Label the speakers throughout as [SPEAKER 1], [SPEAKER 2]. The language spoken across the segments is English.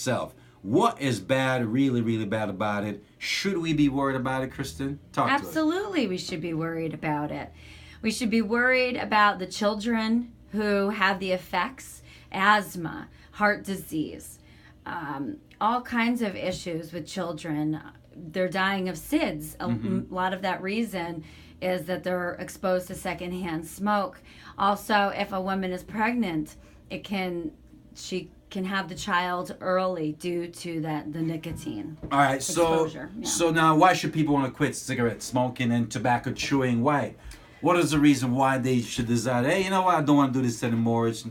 [SPEAKER 1] self. What is bad, really, really bad about it? Should we be worried about it, Kristen? Talk to us.
[SPEAKER 2] Absolutely, we should be worried about it. We should be worried about the children who have the effects, asthma, heart disease, all kinds of issues with children. They're dying of SIDS. A lot of that reason is that they're exposed to secondhand smoke. Also, if a woman is pregnant, she can have the child early due to the nicotine.
[SPEAKER 1] All right,
[SPEAKER 2] exposure.
[SPEAKER 1] So now why should people want to quit cigarette smoking and tobacco chewing? Why? What is the reason why they should decide, hey, you know what, I don't want to do this anymore. It's,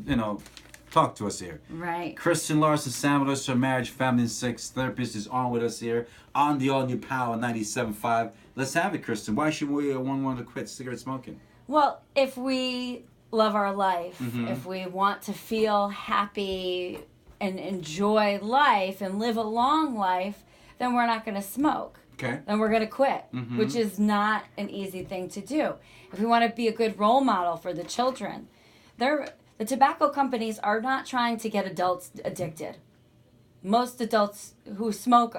[SPEAKER 1] talk to us here.
[SPEAKER 2] Right.
[SPEAKER 1] Kristen Larson-Samalus, her marriage, family, and sex therapist, is on with us here on the All New Power 97.5. Let's have it, Kristen. Why should we want to quit cigarette smoking?
[SPEAKER 2] Well, if we love our life, if we want to feel happy and enjoy life and live a long life, then we're not going to smoke.
[SPEAKER 1] Okay.
[SPEAKER 2] Then we're going to quit, which is not an easy thing to do. If we want to be a good role model for the children, the tobacco companies are not trying to get adults addicted. Most adults who smoke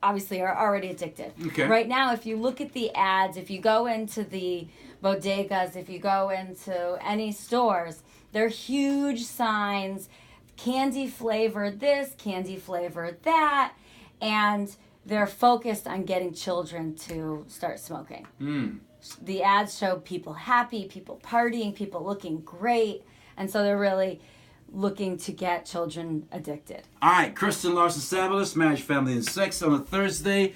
[SPEAKER 2] obviously are already addicted.
[SPEAKER 1] Okay.
[SPEAKER 2] Right now, if you look at the ads, if you go into the bodegas, if you go into any stores, there are huge signs, candy flavored this, candy flavored that, and they're focused on getting children to start smoking. The ads show people happy, people partying, people looking great, and so they're really looking to get children addicted.
[SPEAKER 1] All right, Kristen Larson-Samalus, marriage, family, and sex on a Thursday.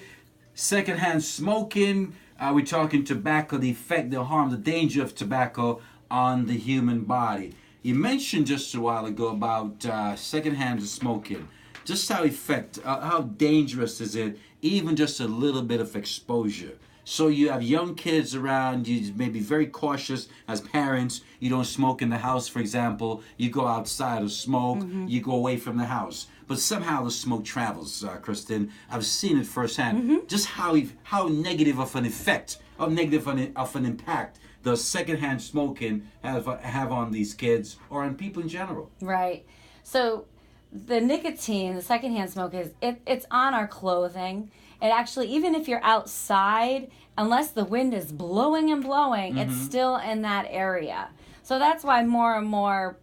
[SPEAKER 1] Secondhand smoking. We're talking tobacco, the effect, the harm, the danger of tobacco on the human body. You mentioned just a while ago about secondhand smoking. Just how dangerous is it, even just a little bit of exposure? So you have young kids around, you may be very cautious as parents. You don't smoke in the house, for example. You go outside to smoke, you go away from the house. But somehow the smoke travels, Kristen. I've seen it firsthand. Just how negative of an effect, of an impact does secondhand smoking have on these kids or on people in general?
[SPEAKER 2] Right. So the nicotine, the secondhand smoke, it's on our clothing. It actually, even if you're outside, unless the wind is blowing and blowing, it's still in that area. So that's why more and more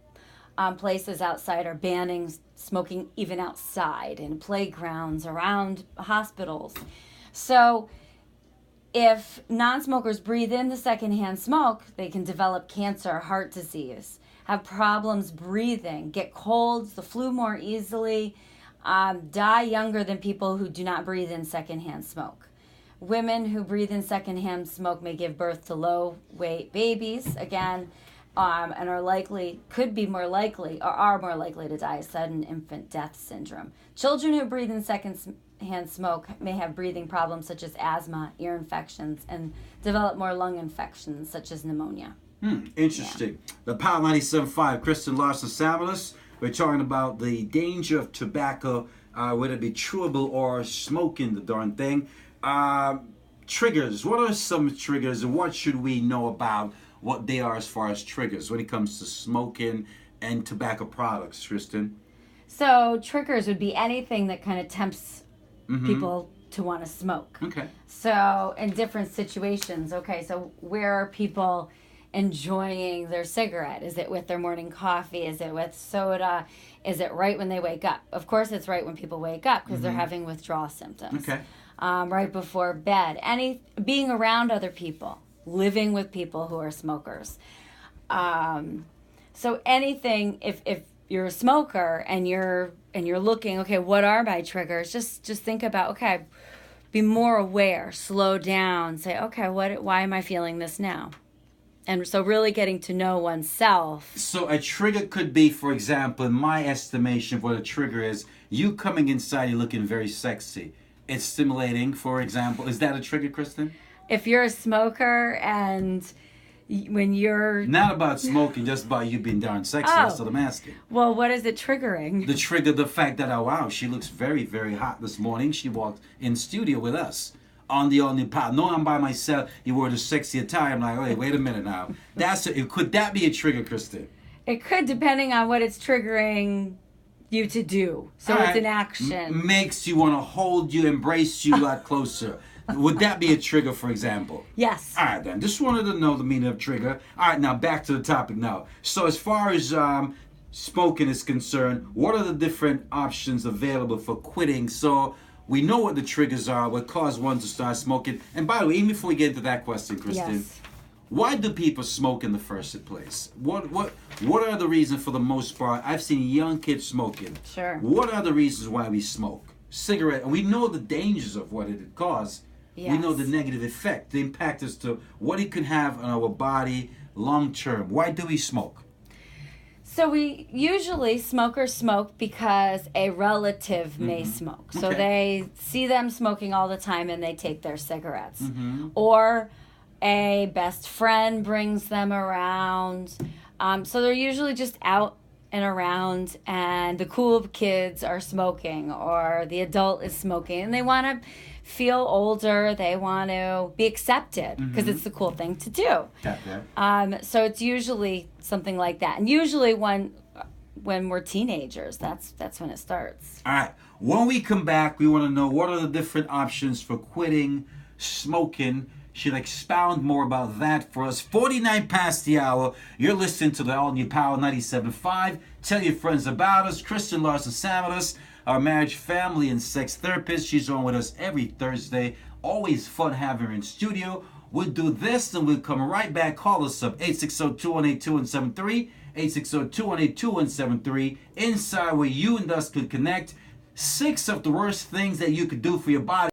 [SPEAKER 2] places outside are banning smoking even outside, in playgrounds, around hospitals. So if non-smokers breathe in the secondhand smoke, they can develop cancer, heart disease, have problems breathing, get colds, the flu more easily, die younger than people who do not breathe in secondhand smoke. Women who breathe in secondhand smoke may give birth to low-weight babies, again, and are more likely to die of sudden infant death syndrome. Children who breathe in secondhand smoke may have breathing problems such as asthma, ear infections, and develop more lung infections such as pneumonia.
[SPEAKER 1] Interesting. Yeah. The Power 97.5, Kristen Larson-Samalus. We're talking about the danger of tobacco, whether it be chewable or smoking the darn thing. Triggers. What are some triggers, and what should we know about what they are as far as triggers when it comes to smoking and tobacco products, Kristen?
[SPEAKER 2] So triggers would be anything that kind of tempts people to want to smoke.
[SPEAKER 1] Okay.
[SPEAKER 2] So in different situations, so where are people enjoying their cigarette? Is it with their morning coffee? Is it with soda? Is it right when they wake up? Of course it's right when people wake up because they're having withdrawal symptoms.
[SPEAKER 1] Okay.
[SPEAKER 2] Right before bed. Being around other people, living with people who are smokers. So anything, if you're a smoker and you're looking, what are my triggers? Just think about, be more aware, slow down, say, why am I feeling this now? And so really getting to know oneself.
[SPEAKER 1] So a trigger could be, for example, in my estimation of what a trigger is, you coming inside, you're looking very sexy. It's stimulating, for example. Is that a trigger, Kristen?
[SPEAKER 2] If you're a smoker and when you're...
[SPEAKER 1] Not about smoking, just about you being darn sexy. That's what I'm asking.
[SPEAKER 2] Well, what is it triggering?
[SPEAKER 1] The fact that, wow, she looks very, very hot this morning. She walked in studio with us. On the All New Power. No, I'm by myself. You wore the sexy attire. I'm like, wait a minute now. Could that be a trigger, Kristen?
[SPEAKER 2] It could, depending on what it's triggering you to do. So
[SPEAKER 1] All
[SPEAKER 2] it's
[SPEAKER 1] right.
[SPEAKER 2] an action.
[SPEAKER 1] Makes you want to hold you, embrace you a lot closer. Would that be a trigger, for example?
[SPEAKER 2] Yes.
[SPEAKER 1] All right, then. Just wanted to know the meaning of trigger. All right, now back to the topic now. So as far as smoking is concerned, what are the different options available for quitting? So we know what the triggers are, what cause one to start smoking. And by the way, even before we get into that question, Kristen,
[SPEAKER 2] Yes.
[SPEAKER 1] why do people smoke in the first place? What are the reasons for the most part? I've seen young kids smoking.
[SPEAKER 2] Sure.
[SPEAKER 1] What are the reasons why we smoke? Cigarette, and we know the dangers of what it could cause. We know
[SPEAKER 2] Yes.
[SPEAKER 1] the negative effect, the impact as to what it can have on our body long term. Why do we smoke?
[SPEAKER 2] So we usually smokers smoke because a relative may smoke. So
[SPEAKER 1] Okay.
[SPEAKER 2] they see them smoking all the time and they take their cigarettes.
[SPEAKER 1] Mm-hmm.
[SPEAKER 2] Or a best friend brings them around. So they're usually just out and around and the cool kids are smoking or the adult is smoking and they want to feel older. They want to be accepted because it's the cool thing to do.
[SPEAKER 1] Yeah.
[SPEAKER 2] So it's usually something like that, and usually when we're teenagers, that's when it starts.
[SPEAKER 1] All right. When we come back, we want to know what are the different options for quitting smoking. She'll expound more about that for us. 49 past the hour. You're listening to the All New Power 97.5. Tell your friends about us. Kristen Larson-Samalus, our marriage, family, and sex therapist. She's on with us every Thursday. Always fun having her in studio. We'll do this and we'll come right back. Call us up 860-218-2173. 860-218-2173. Inside where you and us could connect. 6 of the worst things that you could do for your body.